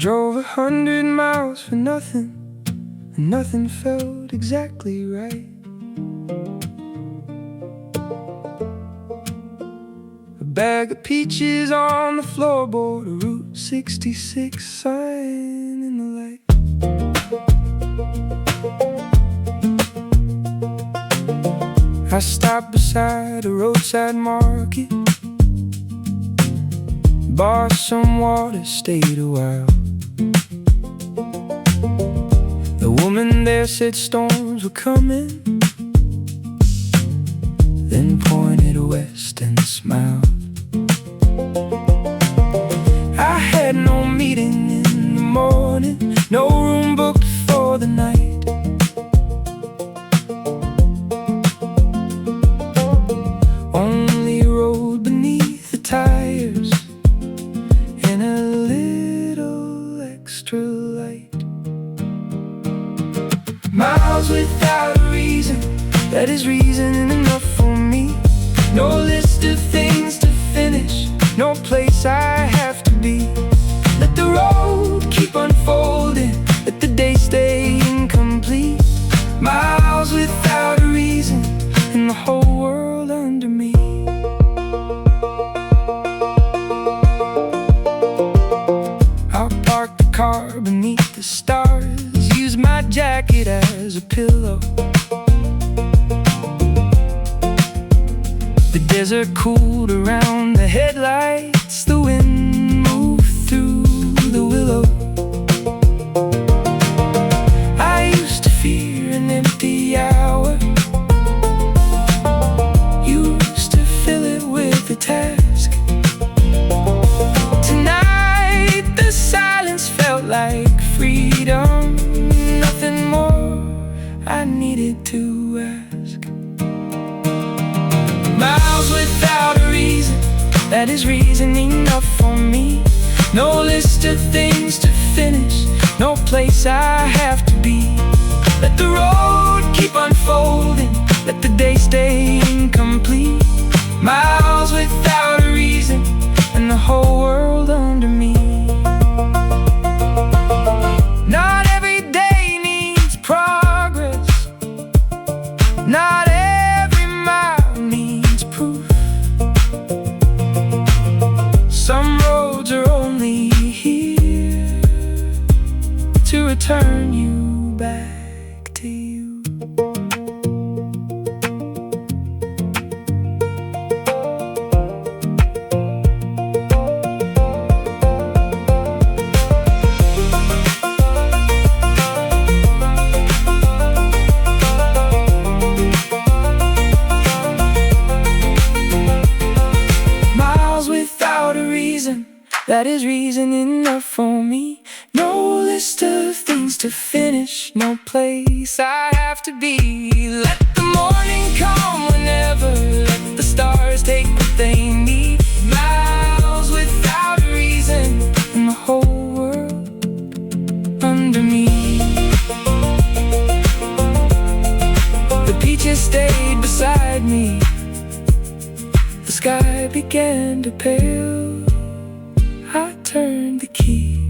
drove 100 miles for nothing, and nothing felt exactly right. A bag of peaches on the floorboard, a Route 66 sign in the light. I stopped beside a roadside market, bought some water, stayed a while. The woman there said storms were coming, then pointed west and smiled. I had no meeting in the morning, no room booked for the night. Only road beneath the tires and a little extra light. Miles without a reason, that is reason enough for me. No list of things to finish, no place I have to be. Let the road keep unfolding, let the day stay incomplete. Miles without a reason, and the whole world under me. I'll park the car beneath the stars, use my jacket as a pillow. The desert cooled around the headlights, the wind moved through the willow. I used to fear an empty hour, used to fill it with a task. Tonight the silence felt like freedom, nothing more I needed to ask. Miles without a reason, that is reason enough for me. No list of things to finish, no place I have to be. Let the road keep unfolding, let the day stay incomplete. Miles without a reason, and the whole world under me. Not every day needs progress, not every mile needs proof. Some roads are only here to return you back to you. Miles without a reason, that is reason enough for me. No list of things to finish, no place I have to be. Let the morning come whenever, let the stars take what they need. Miles without a reason, and the whole world under me. The peaches stayed beside me, the sky began to pale. I turned the key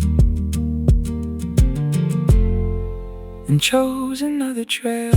and chose another trail.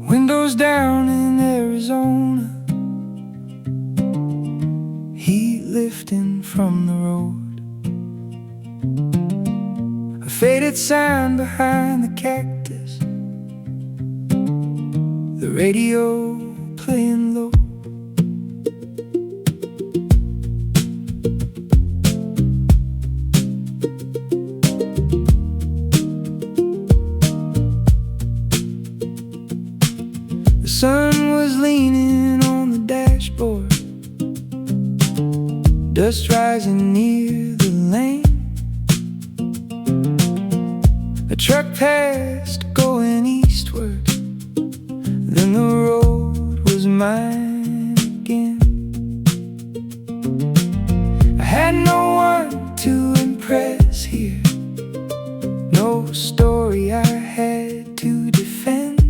Windows down in Arizona, heat lifting from the road. A faded sign behind the cactus, the radio playing low. The sun was leaning on the dashboard, dust rising near the lane. A truck passed going eastward, then the road mine again. I had no one to impress here, no story I had to defend.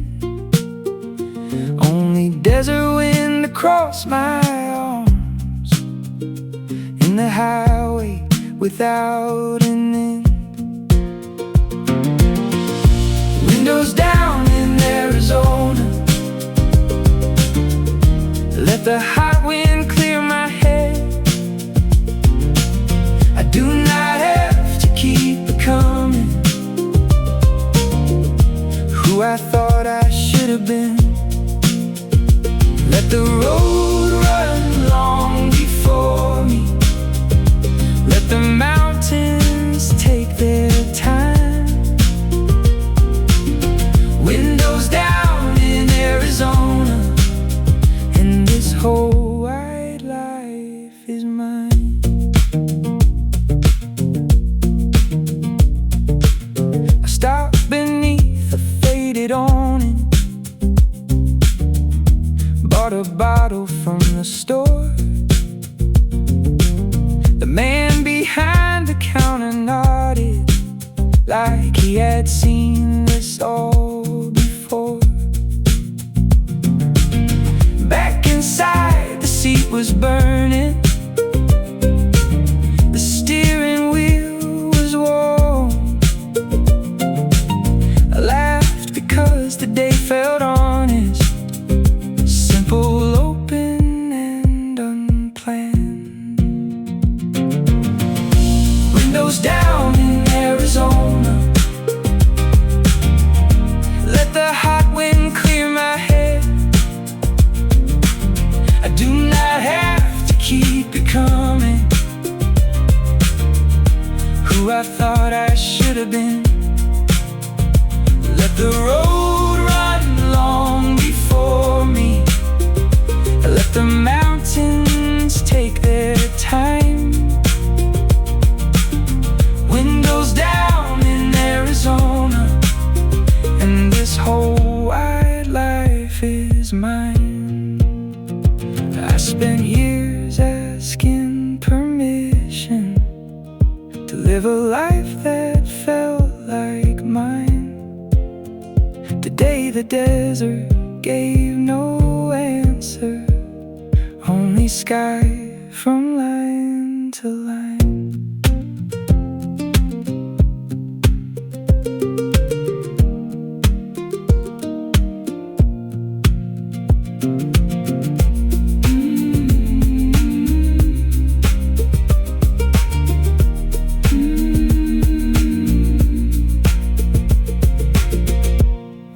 Only desert wind across my arms, in the highway without an end. Windows down in Arizona, let the hot wind clear my head. I do not have to keep becoming who I thought I should have been. Let the road run long before me, let the mountains take their time. Windows down in Arizona, and this whole wide life is mine. I stopped beneath a faded awning, bought a bottle from the store. The man behind the counter nodded, like he had seen this all before. Back inside, the seat was burning, the steering wheel was warm. I laughed because the day felt honest, simple, open, and unplanned. Windows down in Arizona, let the hot wind clear my head. I do not have to keep becoming who I thought I should have been. Let the road run long before me, let the mountains take their time. Windows down in Arizona, and this whole wide life is mine. I spent years asking permission to live a life that felt like mine. Today the desert gave no answer, only sky from line to line.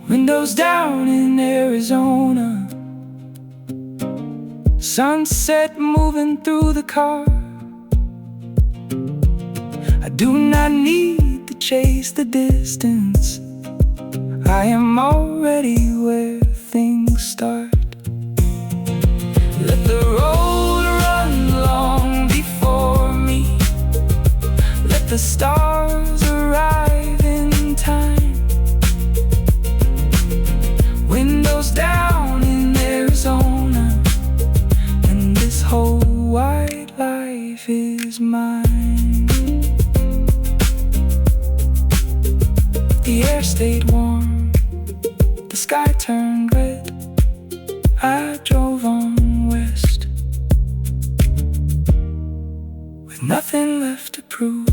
Windows down in Arizona, sunset moving through the car. I do not need to chase the distance, I am already where things start. Let the road run long before me, let the stars arrive in time. Windows down in Arizona, and this whole wide life is mine. The air stayed warm, the sky turned red. I drove on west, with nothing left to prove.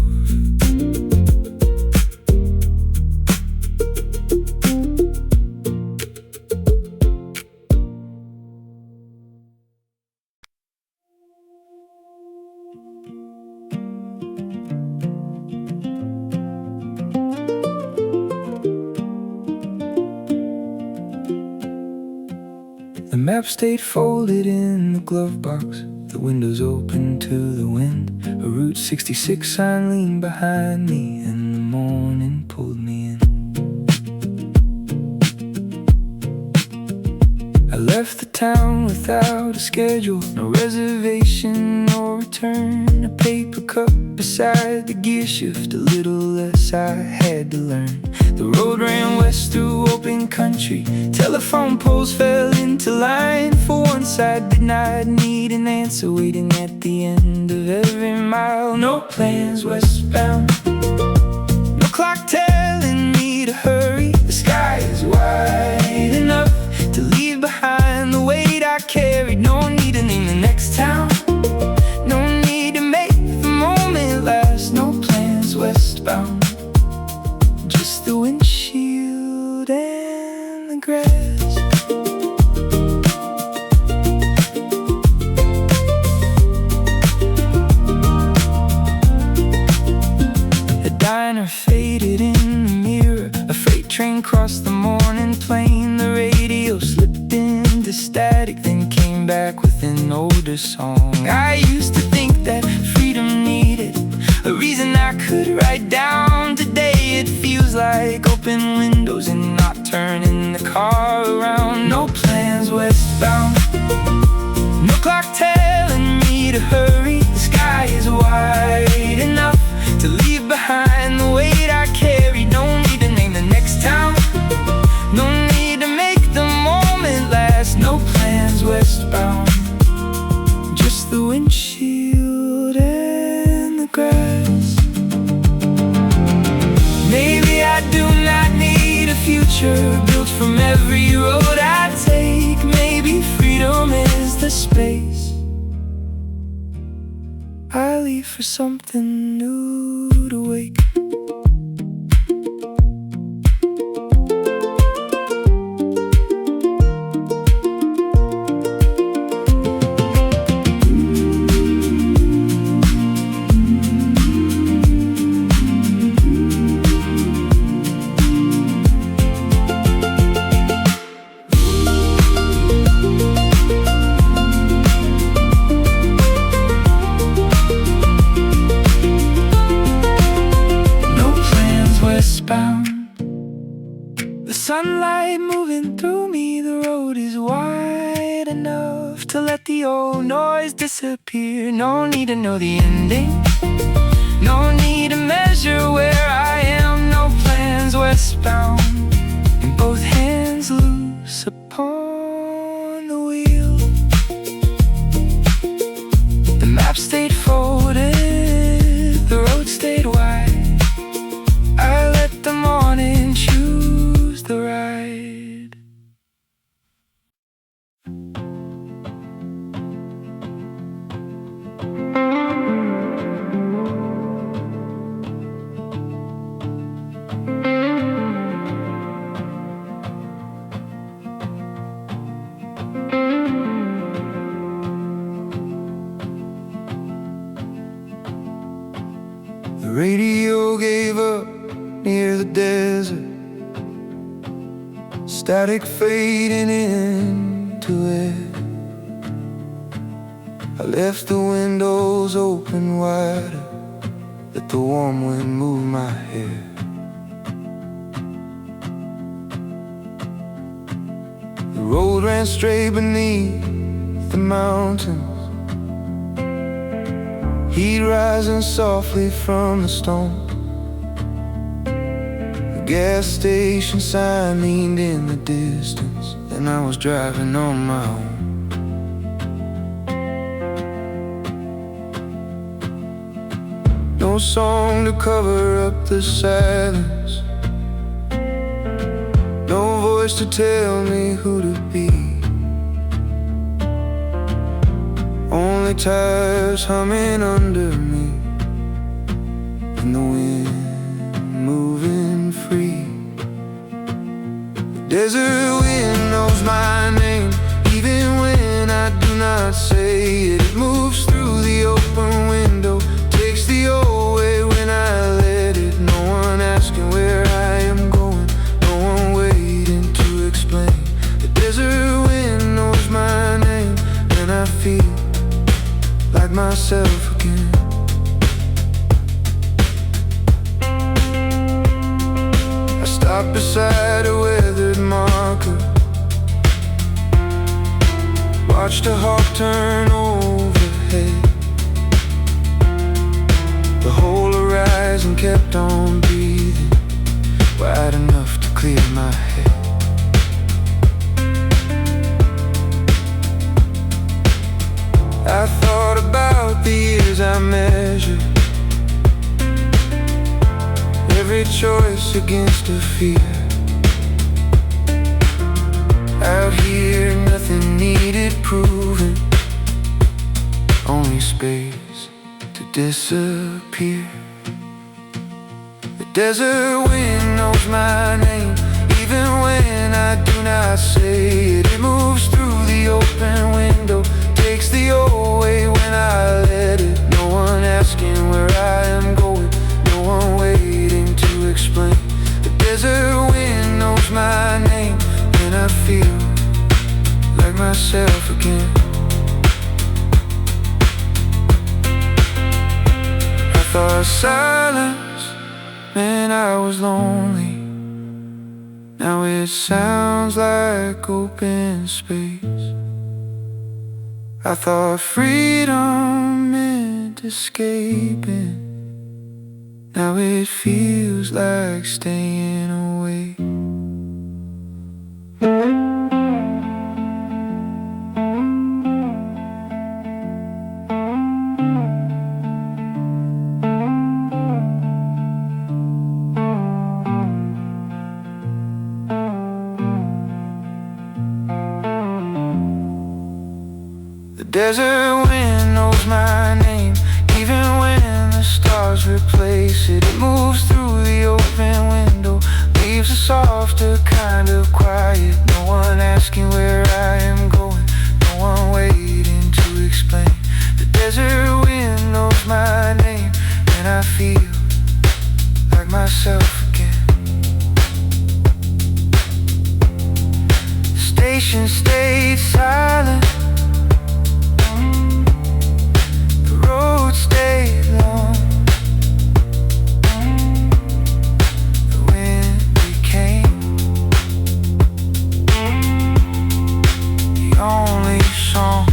The map stayed folded in the glove box, the windows open to the wind. A Route 66 sign leaned behind me, and the morning pulled me in. I left the town without a schedule, no reservation, no return. turn a paper cup beside the gear shift. A little less I had to learn. The road ran west through open country. Telephone poles fell into line. For once I did not need an answer waiting at the end of every mile. No plans westbound, no clock telling me to hurry. The sky is wide enough to leave behind the weight I carried. No need to name the next town, no need to make the moment last. No plans westbound, just the windshield and the grass. A diner faded in the mirror. A freight train crossed the morning plain. The radio slipped into static, then came back with an older song. I used to think that freedom needed a reason I could write down. Today it feels like open windows and not turning the car around. No plans westbound, no clock telling me to hurry. The sky is wide enough to leave behind the weight I carry. No need to name the next town, no need to make the moment last. No plans westbound, just the windshield and the grass. Maybe I do not need a future built from every road I take. Maybe freedom is the space I leave for something new to wake. The sunlight moving through me, the road is wide enough to let the old noise disappear. No need to know the ending, no need to measure where I am. No plans westbound, and both hands loose upon the wheel. The map stayed folded, the road stayed wide. I let the morning choose the ride. The radio gave up near the desert, static fading into it. I left the windows open wider, let the warm wind move my hair. The road ran straight beneath the mountains, heat rising softly from the stone. The gas station sign leaned in the distance, and I was driving on my own. No song to cover up the silence, no voice to tell me who to be. Only tires humming under me, and the wind moving free. The desert wind knows my name, even when I do not say it. It moves through the open window, takes the old way when I let it. No one asking where I am going, no one waiting to explain. The desert wind knows my name, and I feel like myself again. I stopped beside a weathered marker, watched a hawk turn overhead. kept on breathing, wide enough to clear my head. I thought about the years I measured, every choice against a fear. Out here nothing needed proving, only space to disappear. The desert wind knows my name, even when I do not say it. It moves through the open window, takes the old way when I let it. No one asking where I am going, no one waiting to explain. The desert wind knows my name, and I feel like myself again. I thought silence meant I was lonely, now it sounds like open space. I thought freedom meant escaping, now it feels like staying away. The desert wind knows my name, even when the stars replace it. It moves through the open window, leaves a softer kind of quiet. No one asking where I am going, no one waiting to explain. The desert wind knows my name, and I feel like myself again. Station stayed silent, stayed long. The wind became the only song.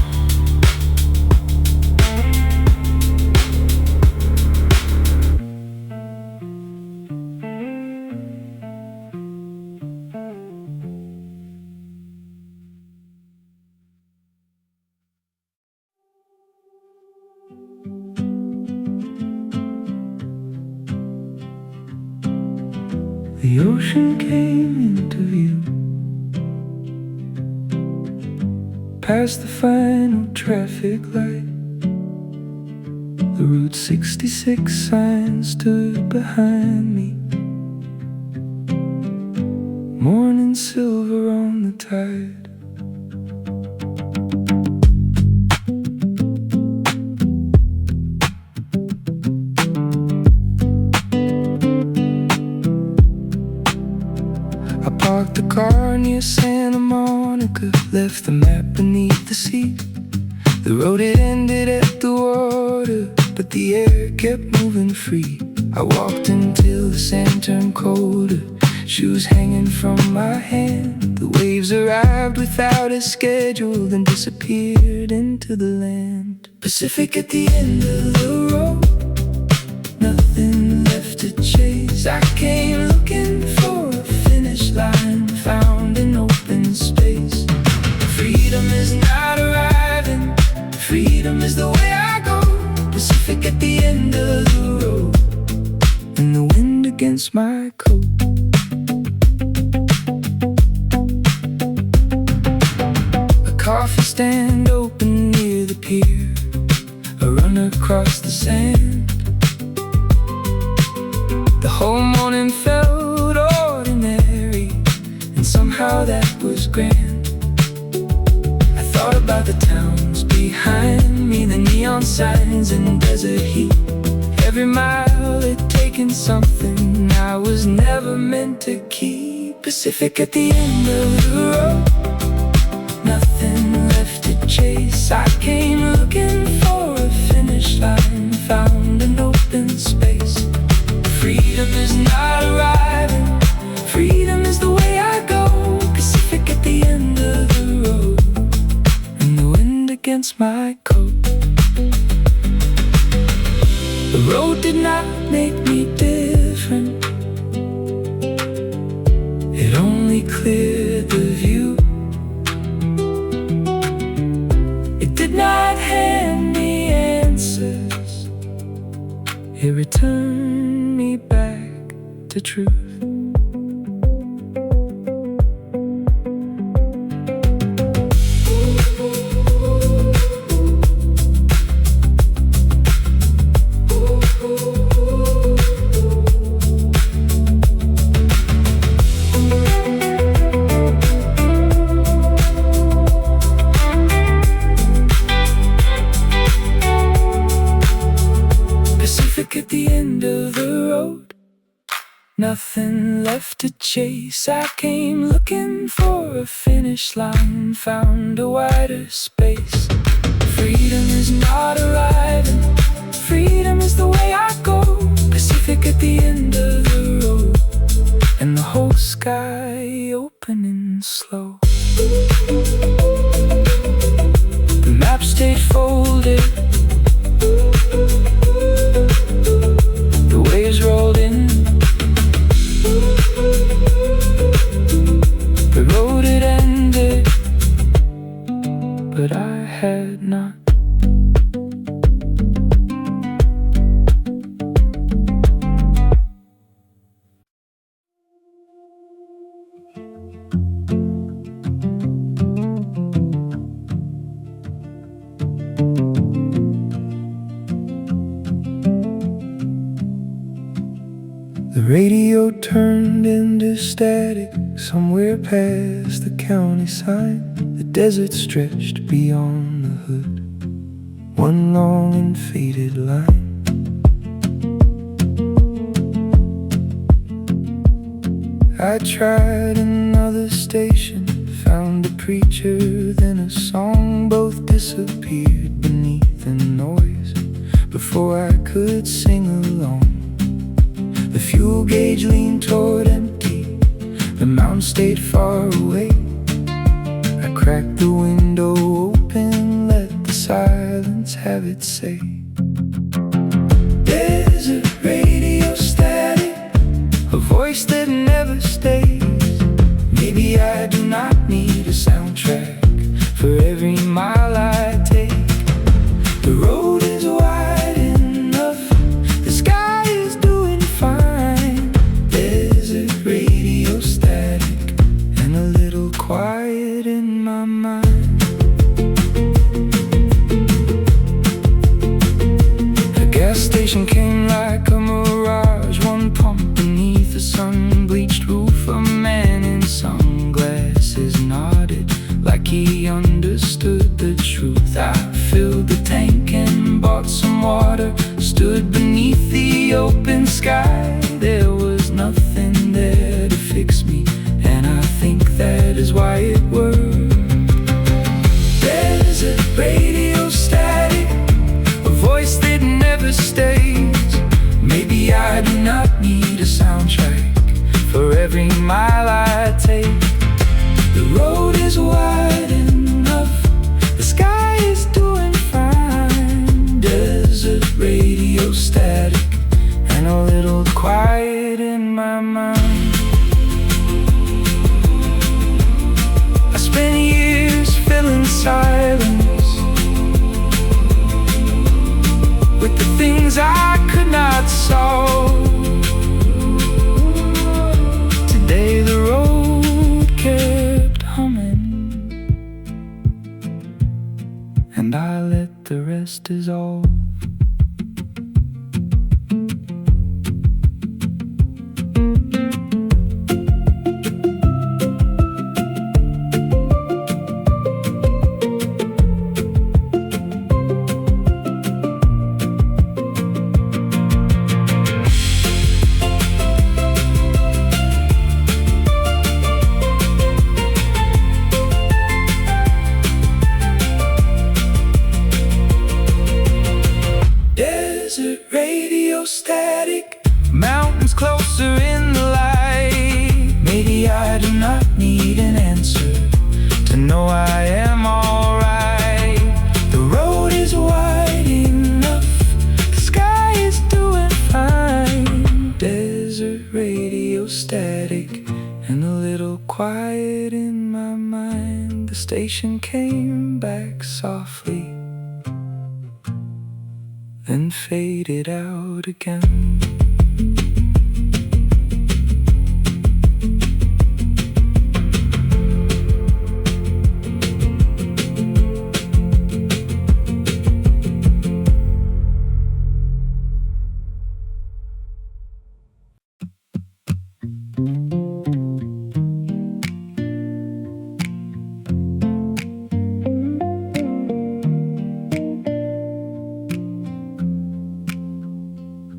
The ocean came into view, past the final traffic light. The Route 66 sign stood behind me, morning silver on the tide. Parked the car near Santa Monica, left the map beneath the seat. The road it ended at the water, but the air kept moving free. I walked until the sand turned colder, shoes hanging from my hand. The waves arrived without a schedule, then disappeared into the land. Pacific at the end of the road, nothing left to chase. I came looking for a finish line, found an open space. Freedom is not arriving, freedom is the way I go. Pacific at the end of the road, and the wind against my coat. A coffee stand open near the pier, a run across the sand. The whole morning felt ordinary, and somehow that was grand. I thought about the towns behind me, the neon signs and desert heat. Every mile had taken something I was never meant to keep. Pacific at the end of the road, nothing left to chase. I came looking for a finish line, found an open space. Freedom is not arriving, freedom is the way I go. Pacific at the end of the road, and the wind against my coat. The road did not make me dig, cleared the view. It did not hand me answers, it returned me back to truth. At the end of the road, nothing left to chase. I came looking for a finish line, found a wider space. Freedom is not arriving, freedom is the way I go. Pacific at the end of the road, and the whole sky opening slow. The map stayed folded, the waves rolled in, the road had ended, but I had not. The radio turned into static somewhere past the county sign. The desert stretched beyond the hood, one long and faded line. I tried another station, found a preacher, then a song. Both disappeared beneath the noise before I could sing along. The fuel gauge leaned toward empty, the mountain stayed far away. I cracked the window open, let the silence have its say. Desert radio static, a voice that never stays. Maybe I do not need a soundtrack for every mile I take. The road is wide enough, the sky is doing fine. Desert radio static, and a little quiet in my mind. The gas station came like a mirage, one pump beneath the sun-bleached roof. A man in sunglasses nodded like he understood the truth. I filled the tank and bought some water, stood beneath the open sky. There was nothing there to fix me, and I think that is why it worked. Desert radio static, a voice that never stays. Maybe I do not need a soundtrack for every mile I take. The road is wide enough, the sky is doing fine. Desert radio static, and a little quiet in my mind. I spent years filling silence with the things I could not solve. Today the road kept humming, and I let the rest dissolve. Radio static, mountains closer in the light. Maybe I do not need an answer to know I am alright. The road is wide enough, the sky is doing fine. Desert radio static, and a little quiet quiet in my mind. The station came back softly, then faded out again.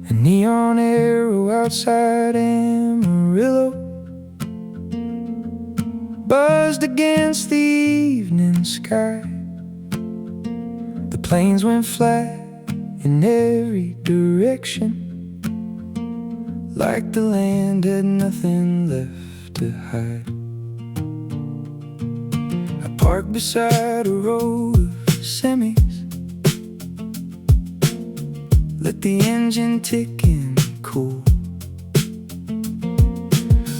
A neon arrow outside Amarillo buzzed against the evening sky. The planes went flat in every direction, like the land had nothing left to hide. I parked beside a row of semis, let the engine tick and cool.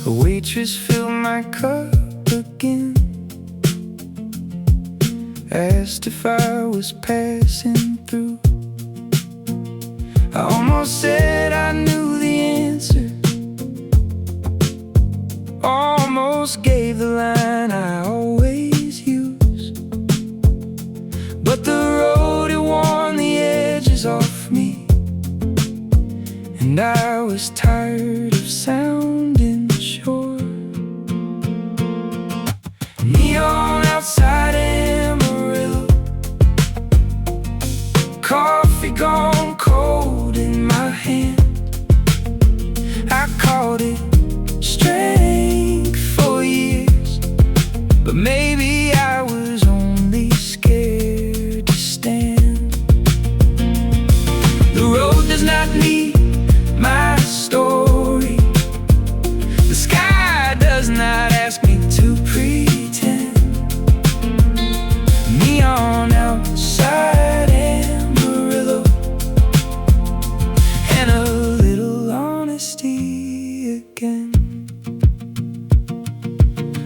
A waitress filled my cup again, asked if I was passing through. I almost said I knew the answer, almost gave the line I always use, but the road had worn the edges off me, and I was tired of sounding sure. Neon outside Amarillo, coffee gone cold in my hand. I called it strength for years, but maybe I was only scared to stand. The road does not need my story, the sky does not ask me to pretend. Neon outside Amarillo, and a little honesty again.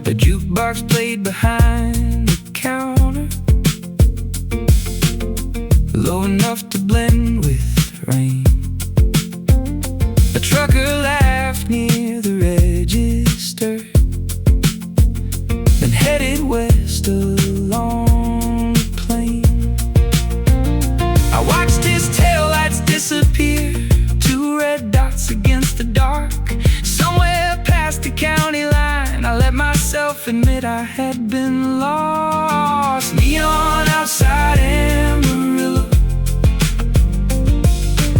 A jukebox played behind the counter, low enough to blend with the rain. A trucker laughed near the register, then headed west along the plain. I watched his taillights disappear, two red dots against the dark. Somewhere past the county line, I let myself admit I had been lost. Neon outside Amarillo,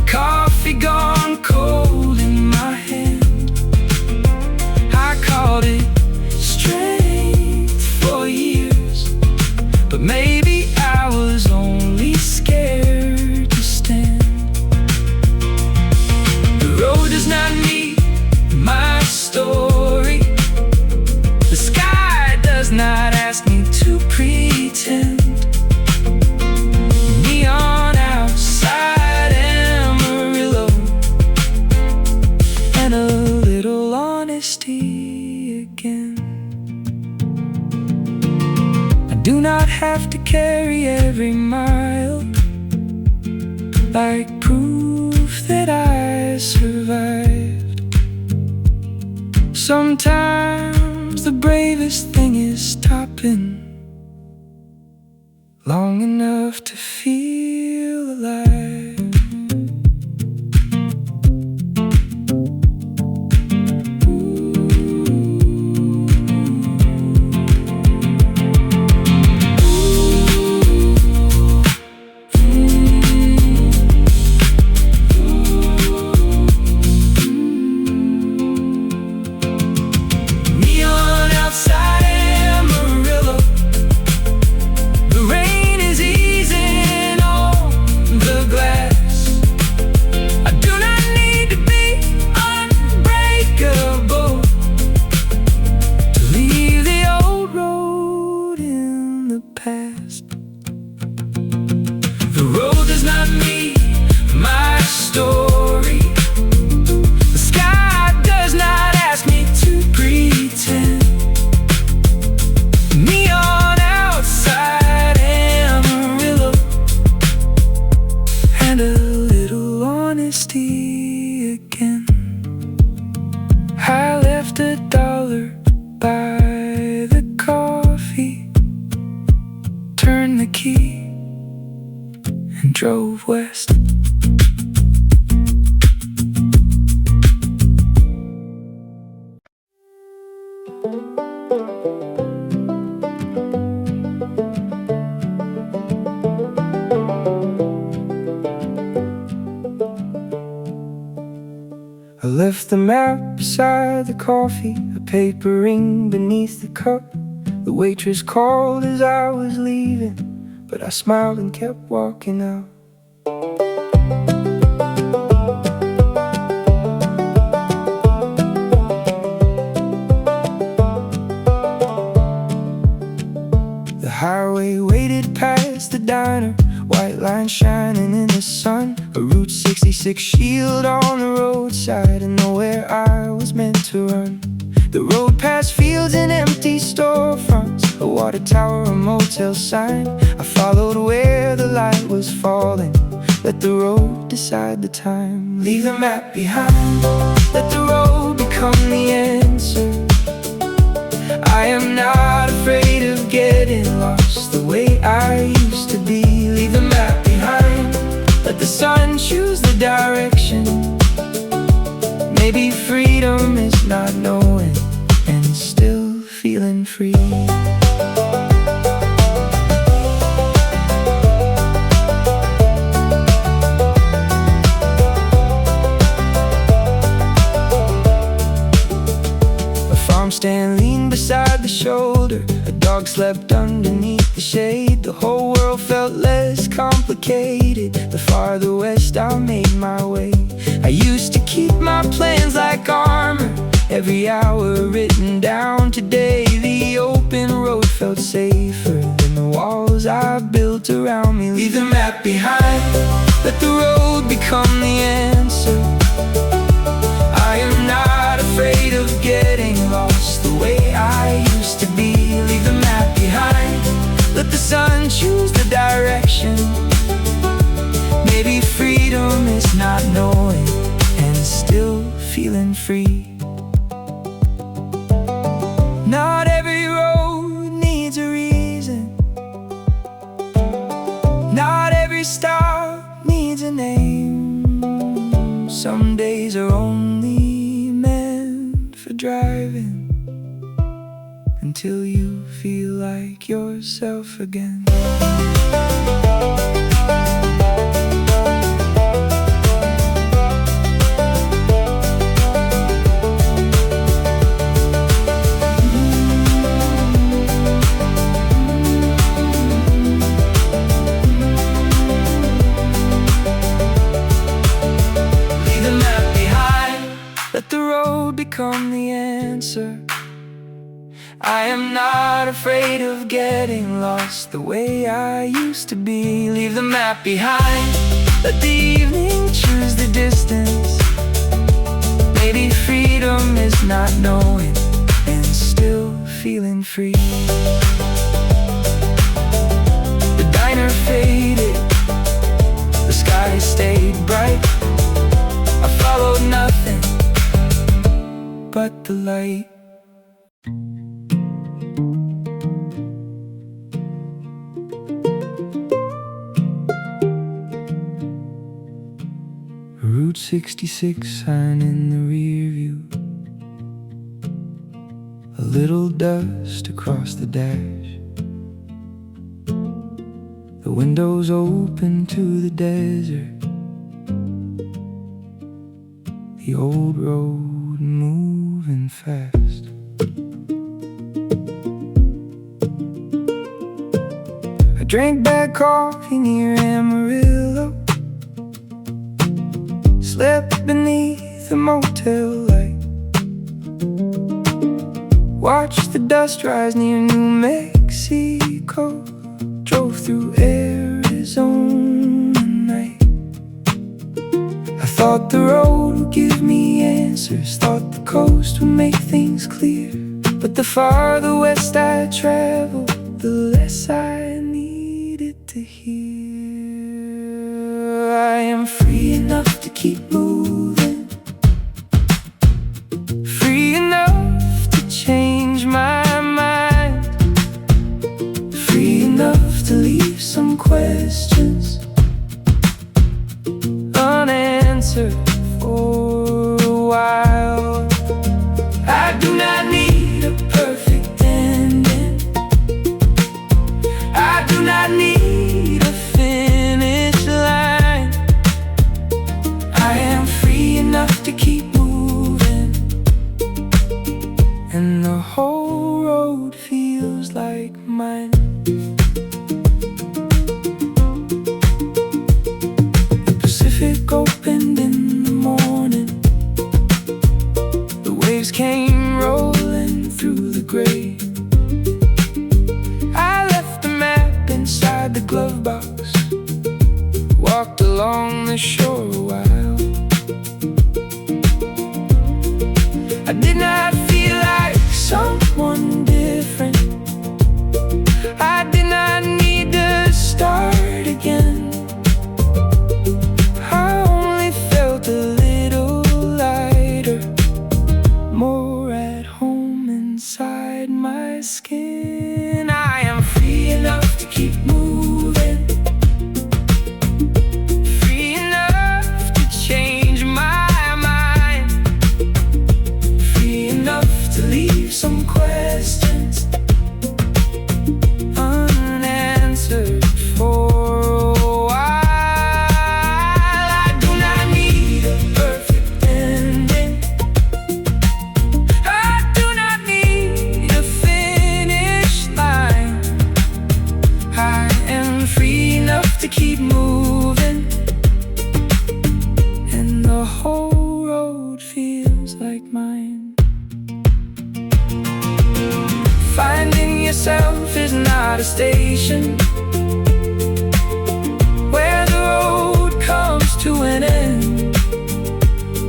coffee gone cold in my hand. I called it strength for years, but maybe I was only scared to stand. The road does not need my story, the sky does not ask me to pretend. Neon outside Amarillo, and a little honesty again. I do not have to carry every mile like proof that I survived. Sometimes the bravest thing is stopping long enough to feel alive. Neon outside Amarillo, the rain is easing. Oh, I left the map beside the coffee, a paper ring beneath the cup. The waitress called as I was leaving, but I smiled and kept walking out. The highway waited past the diner, white lines shining in the sun. A Route 66 shield on the roadside, and nowhere I was meant to run. The road past fields and empty storefronts, a water tower, a motel sign. I followed where the light was falling, let the road decide the time. Leave the map behind, let the road become the answer. I am not afraid of getting lost the way I used to be. Leave the map behind, let the sun choose the direction. Maybe freedom is not knowing and still feeling free. A farm stand leaned beside the shoulder, a dog slept underneath the shade. The whole world felt less complicated the farther west I made my way. I used to keep my plans like armor, every hour written down. Today the open road felt safer than the walls I built around me. Leave the map behind, let the road become the answer. I am not afraid of getting lost the way I used to be. Leave the map behind, let the sun choose the direction. Maybe freedom is not knowing and still feeling free. Not every road needs a reason, not every stop needs a name. Some days are only meant for driving until you feel like yourself again. Let the road become the answer. I am not afraid of getting lost the way I used to be. Leave the map behind, let the evening choose the distance. Maybe freedom is not knowing and still feeling free. The diner faded, the sky stayed bright. I followed nothing but the light. Route 66 sign in the rear view, a little dust across the dash. The windows open to the desert, the old road moving fast. I drank bad coffee near Amarillo, slept beneath a motel light, watched the dust rise near New Mexico, drove through Arizona night. I thought the road would give me answers, thought the coast would make things clear. But the farther west I traveled, the less I needed to hear. I am free enough to keep moving, free enough to change my mind, free enough to leave some questions unanswered for a while. I do not need a perfect ending, I do not need a finish line. I am free enough to keep moving, station where the road comes to an end.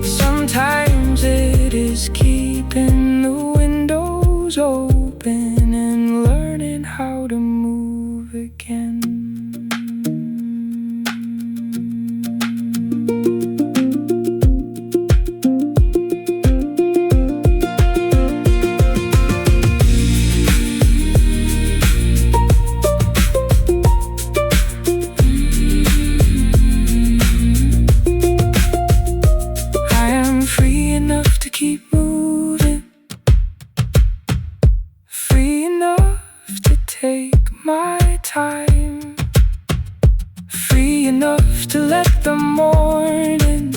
Sometimes it is keeping the windows open and learning how to move again. Keep moving, free enough to take my time, free enough to let the morning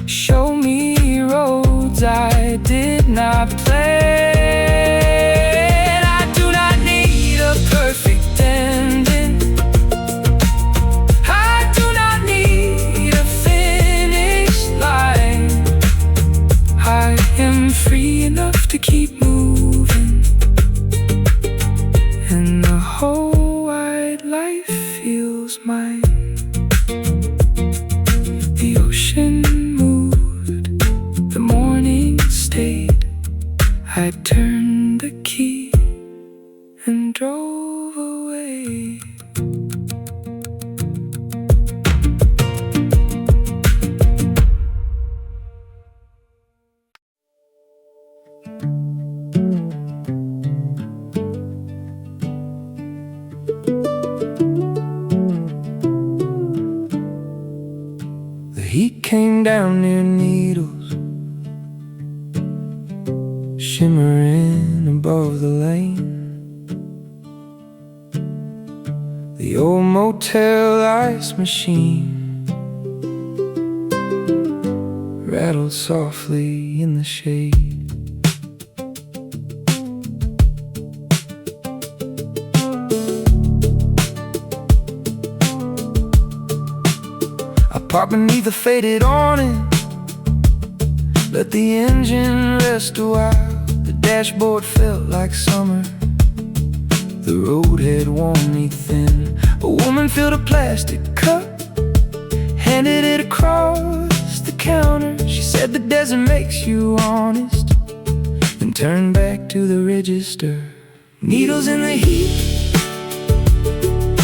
show me roads I did not plan. I do not need a perfect ending. I do not need a finish line. I am free enough to keep moving, and the whole wide life feels mine. The ocean moved, the morning stayed. I turned the key and drove away. The heat came down near Needles, shimmering above the lane. The old motel ice machine rattled softly in the shade. Parked beneath the faded awning, let the engine rest a while. The dashboard felt like summer, the road had worn me thin. A woman filled a plastic cup, handed it across the counter. She said the desert makes you honest, then turned back to the register. Needles in the heat,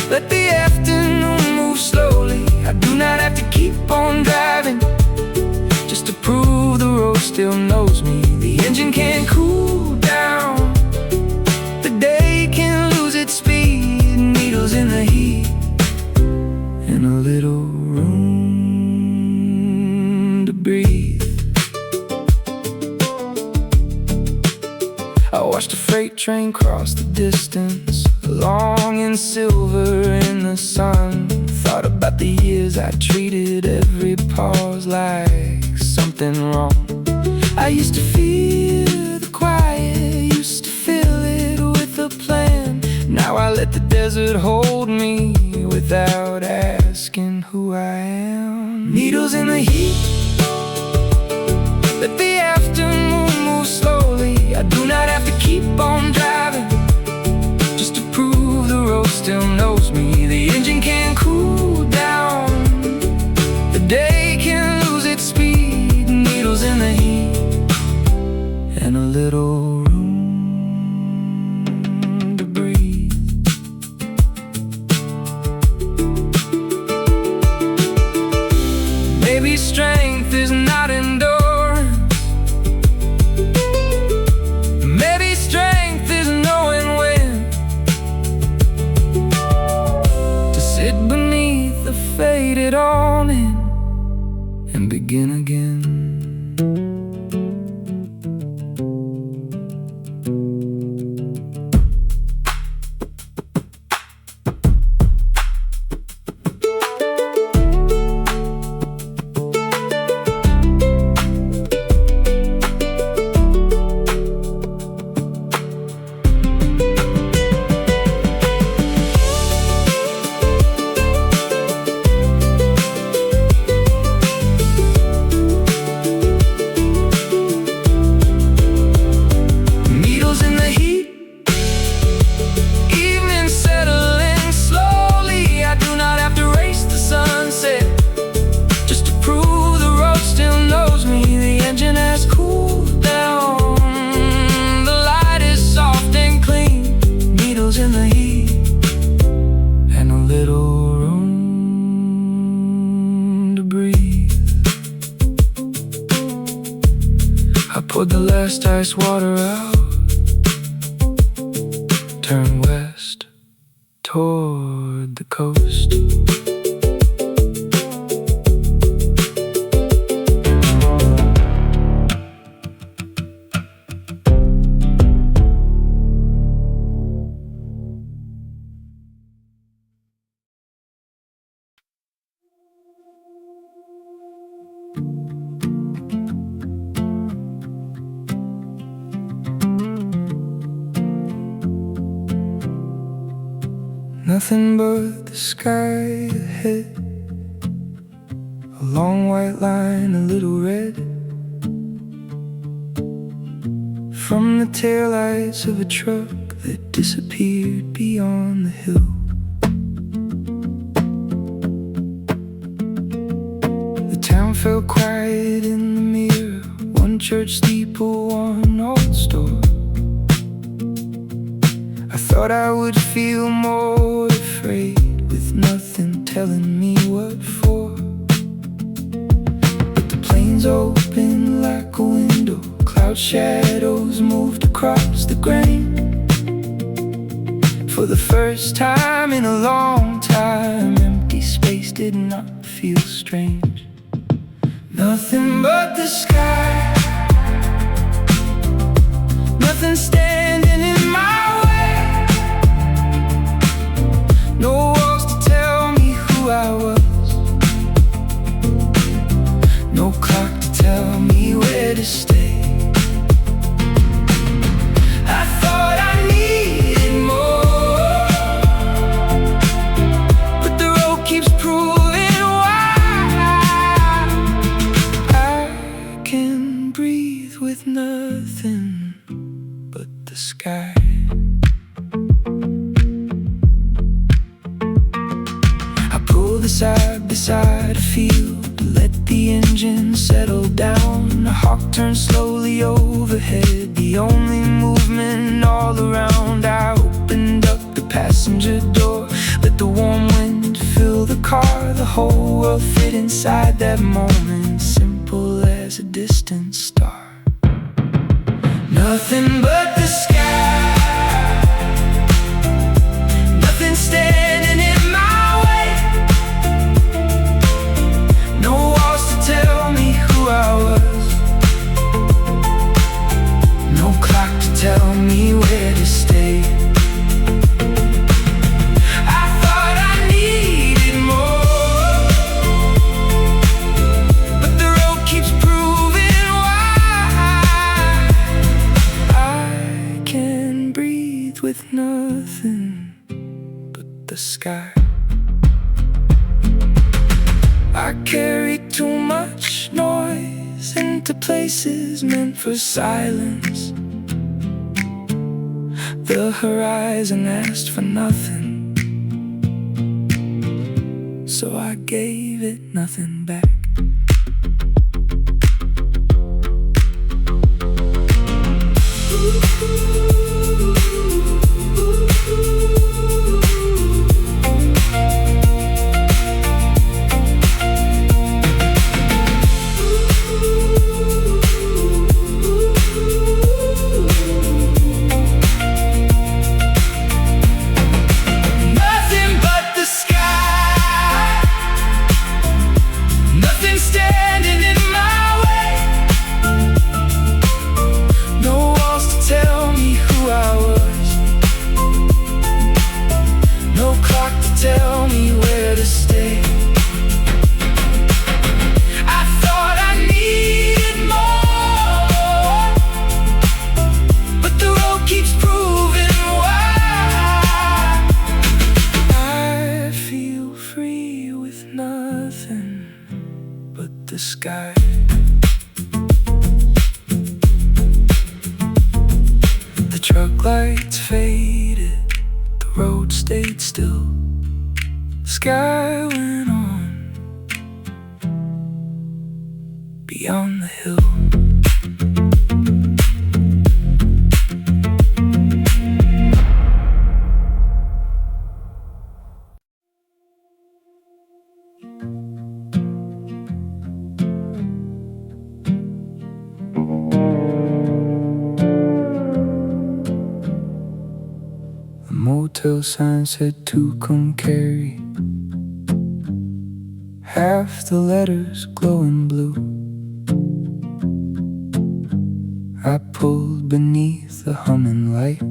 let the afternoon move slowly. I do not have to keep on driving just to prove the road still knows me. The engine can cool down, the day can lose its speed. Needles in the heat, and a little room to breathe. I watched a freight train cross the distance, long and silver in the sun. Thought about the years I treated every pause like something wrong. I used to feel the quiet, used to fill it with a plan. Now I let the desert hold me without asking who I am. Needles in the heat, let the afternoon move slowly. I do not have to keep on driving just to prove the road still knows me. The engine can cool down, the day can lose its speed. Needles in the heat, and a little room to breathe. Maybe strength is not endurance, maybe strength is knowing when to sit beneath the faded awning and begin again. poured the last ice water out, turned west toward the coast. Nothing but the sky ahead, a long white line, a little red, from the taillights of a truck that disappeared beyond the hill. The town felt quiet in the mirror, one church steeple, one old store. I thought I would feel more afraid, with nothing telling me what for. But the plains opened like a window, cloud shadows moved across the grain. For the first time in a long time, empty space did not feel strange. Nothing but the sky, nothing standing in my way. No walls to tell me who I was, no clock to tell me where to stay. I thought I needed more, but the road keeps proving why I can breathe with nothing but the sky. Side beside a field, let the engine settle down. A hawk turned slowly overhead, the only movement all around. I opened up the passenger door, let the warm wind fill the car. The whole world fit inside that moment, simple as a distant star. Nothing but the sky, nothing standing in my way. No walls to tell me who I was, no clock to tell me where to stay. I thought I needed more, but the road keeps proving why I can breathe with nothing but the sky. I carried too much noise into places meant for silence. The horizon asked for nothing, so I gave it nothing back. Tell me where to stay. I thought I needed more, but the road keeps proving why I feel free with nothing but the sky. The truck lights faded, the road stayed still. Sky went on beyond the hill. telltale sign said to come carry. Half the letters glowing blue. I pulled beneath the humming light,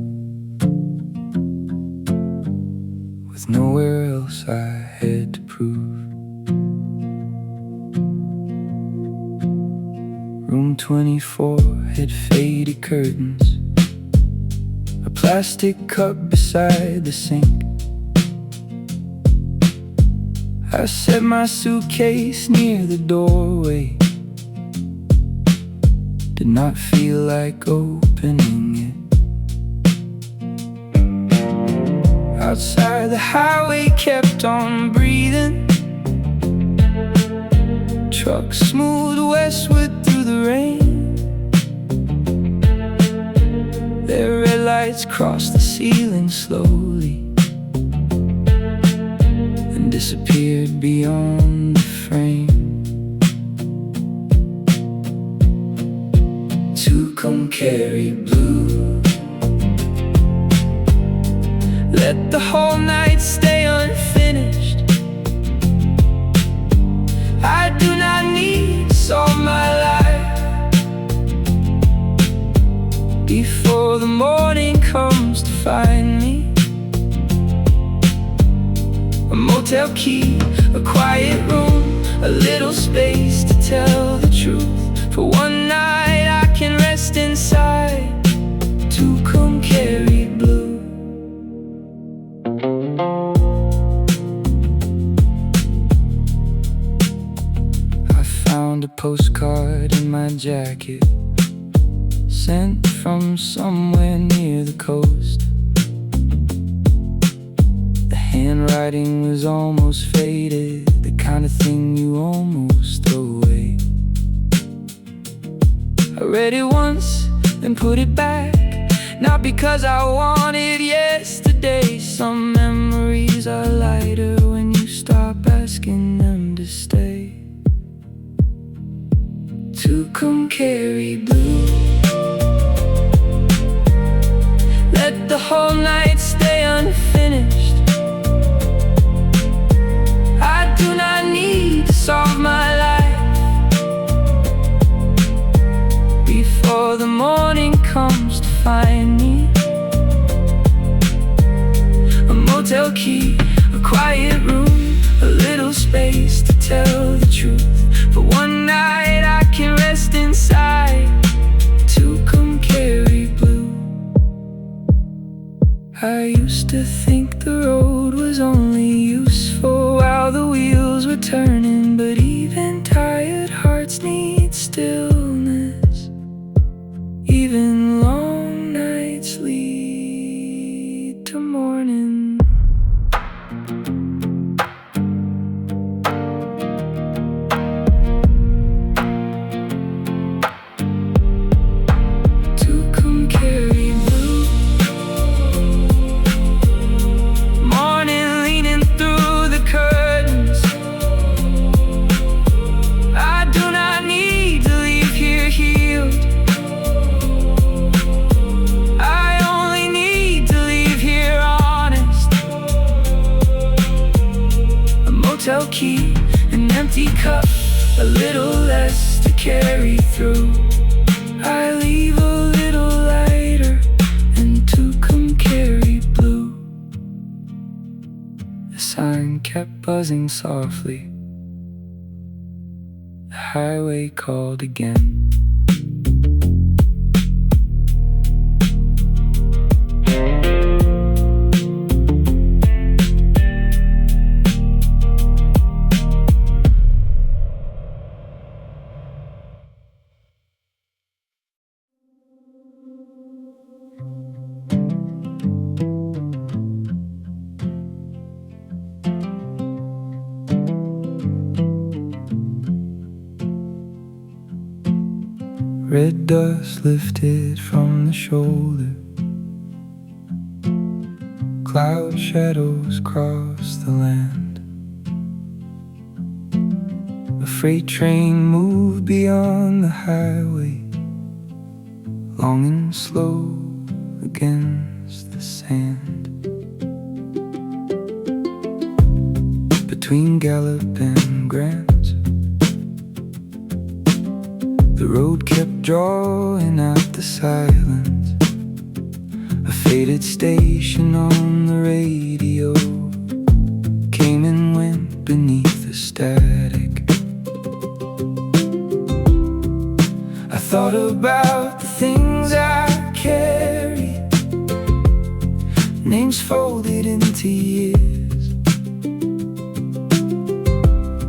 with nowhere else I had to prove. Room 24 had faded curtains, a plastic cup beside the sink. I set my suitcase near the doorway, did not feel like opening it. Outside the highway kept on breathing, trucks smoothed westward through the rain. Their red lights crossed the ceiling slowly and disappeared beyond the frame. To come carry blue, let the whole night stay unfinished. I do not need to solve my life before the morning comes to find me. A motel key, a quiet room, a little space to tell the truth. For one night I can rest inside. To come carry blue. I found a postcard in my jacket, sent from somewhere near the coast. The handwriting was almost faded, the kind of thing you almost throw away. I read it once, then put it back, not because I wanted yesterday. Some memories are lighter when you stop asking them to stay. To come carry blue, let the whole night stay unfinished. I do not need to solve my life before the morning comes to find me. A motel key, a quiet room, a little space to tell the truth. For one night I can rest inside. To come carry blue. I used to think the road was only useful while the wheels were turning, but even tired hearts need stillness. Even long nights lead to morning. To come carry blue. Morning leaning through the curtains. I do not need to leave here healed. I only need to leave here honest. A motel key, an empty cup, a little less to carry through. I leave a little lighter and to come carry blue. The sign kept buzzing softly. The highway called again. Red dust lifted from the shoulder. Cloud shadows crossed the land. A freight train moved beyond the highway, long and slow against the sand. between Gallup and Grant. The road kept drawing out the silence. A faded station on the radio came and went beneath the static. I thought about the things I carry, names folded into years.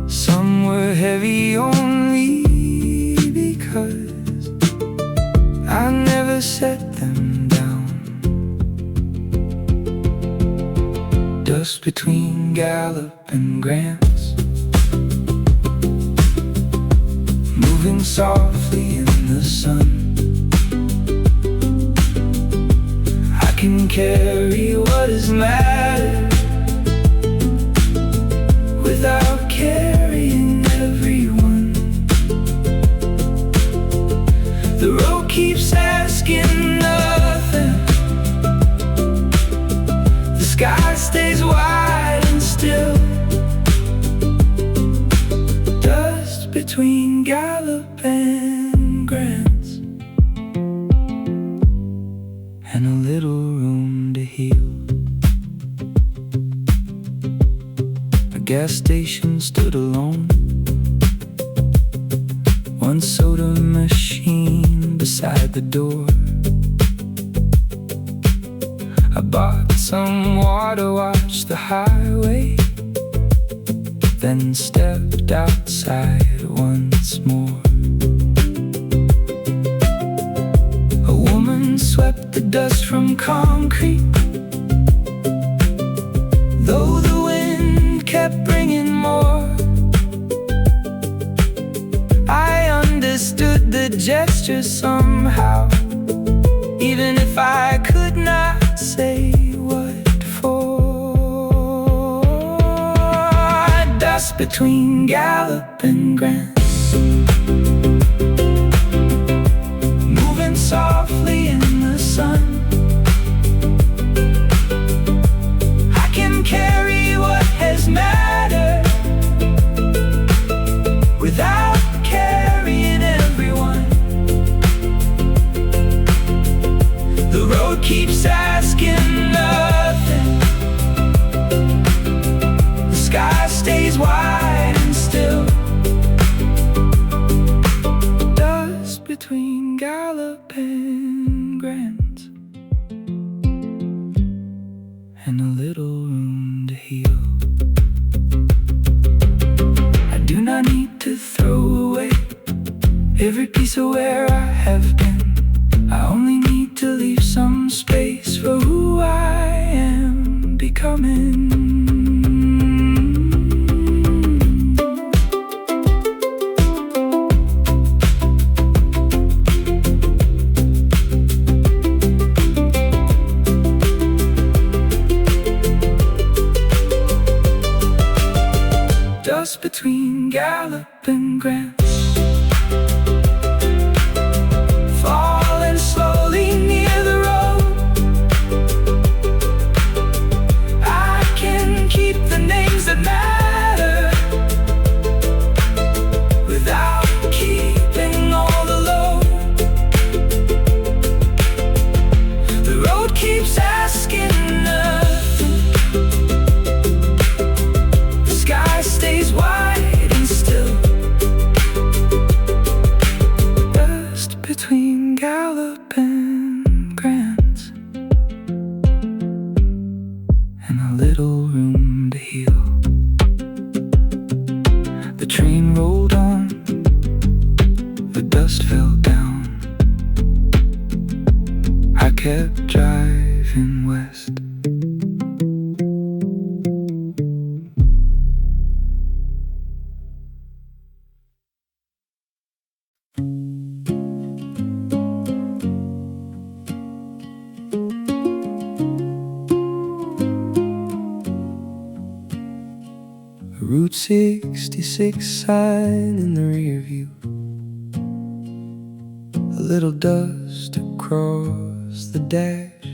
Some were heavy only because I never set them down. Dust between Gallup and Grants, moving softly in the sun. I can carry what is mattered without carrying everyone. The road keeps asking nothing. The sky stays wide and still. Dust between Gallup and Grants, and a little room to heal. A gas station stood alone, one soda machine beside the door. I bought some water, watched the highway, then stepped outside once more. A woman swept the dust from concrete, though the wind kept bringing more. I understood the gesture somehow, even if I could not say what for. Dust between Gallup and Grants, moving softly in the sun. I can carry what has mattered without carrying everyone. The road keeps asking nothing. The sky stays wide and still. Dust between Gallup and Grant, and a little room to heal. I do not need to throw away every piece of where I have been. I only need to leave some space for who I am becoming. Dust between Gallup and Grant, falling slowly near the road. I can keep the names that matter without keeping all the load. The road keeps asking nothing. The sky stays wide and still. Dust between Gallup and Grant, and a little room to heal. The train rolled on, the dust fell down. I kept driving west. Route 66 sign in the rear view, a little dust across the dash.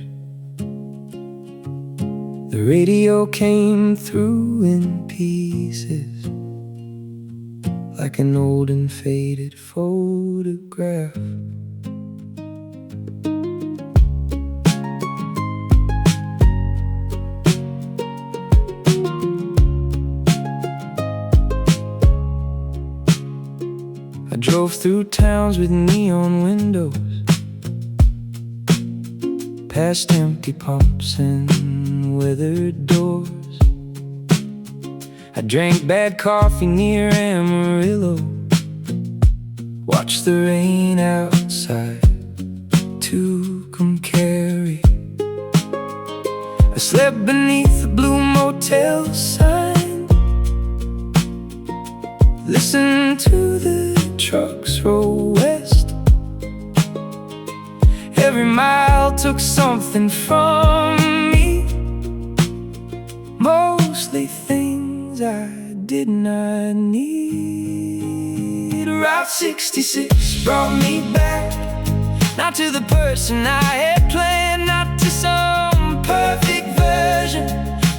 The radio came through in pieces, like an old and faded photograph. I drove through towns with neon windows, past empty pumps and weathered doors. I drank bad coffee near Amarillo, watched the rain outside Tucumcari. I slept beneath a blue motel sign, listened to the trucks roll west. Every mile took something from me, mostly things I did not need. Route 66 brought me back, not to the person I had planned, not to some perfect version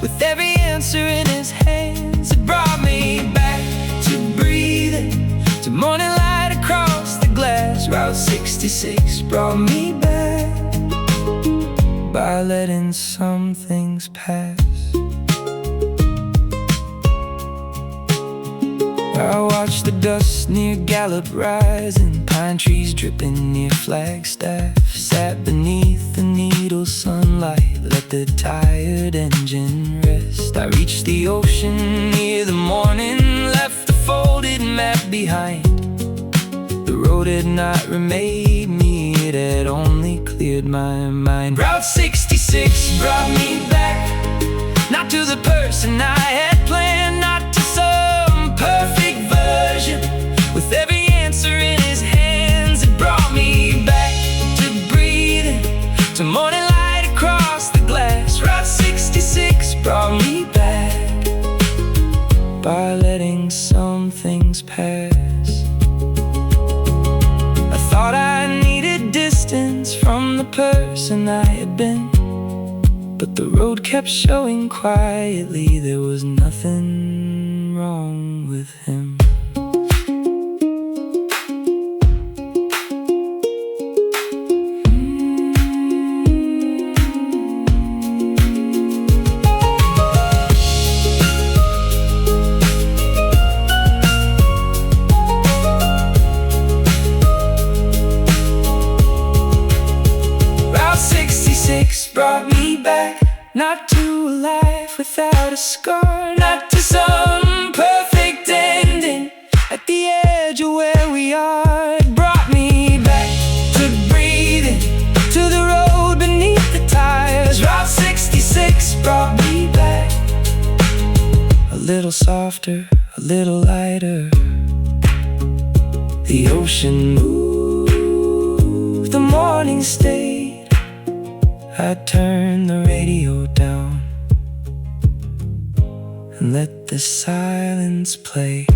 with every answer in his hands. It brought me back to breathing, to morning light across the glass. Route 66 brought me back by letting some things pass. I watched the dust near Gallup rise and pine trees dripping near Flagstaff. Sat beneath the needle sunlight, let the tired engine rest. I reached the ocean near the morning, left the folded map behind. The road had not remade me, it had only cleared my mind. Route 66 brought me back, not to the person I had planned, not to some perfect version with every answer in his hands. It brought me back to breathing, to morning light across the glass. Route 66 brought me back by letting some things pass. I thought I needed distance from the person I had been, but the road kept showing quietly there was nothing wrong with him. Route 66 brought me back, not to a life without a scar, not to some perfect ending at the edge of where we are. It brought me back to breathing, to the road beneath the tires. Route 66 brought me back, a little softer, a little lighter. The ocean moved, the morning stayed. I turned the radio down and let the silence play.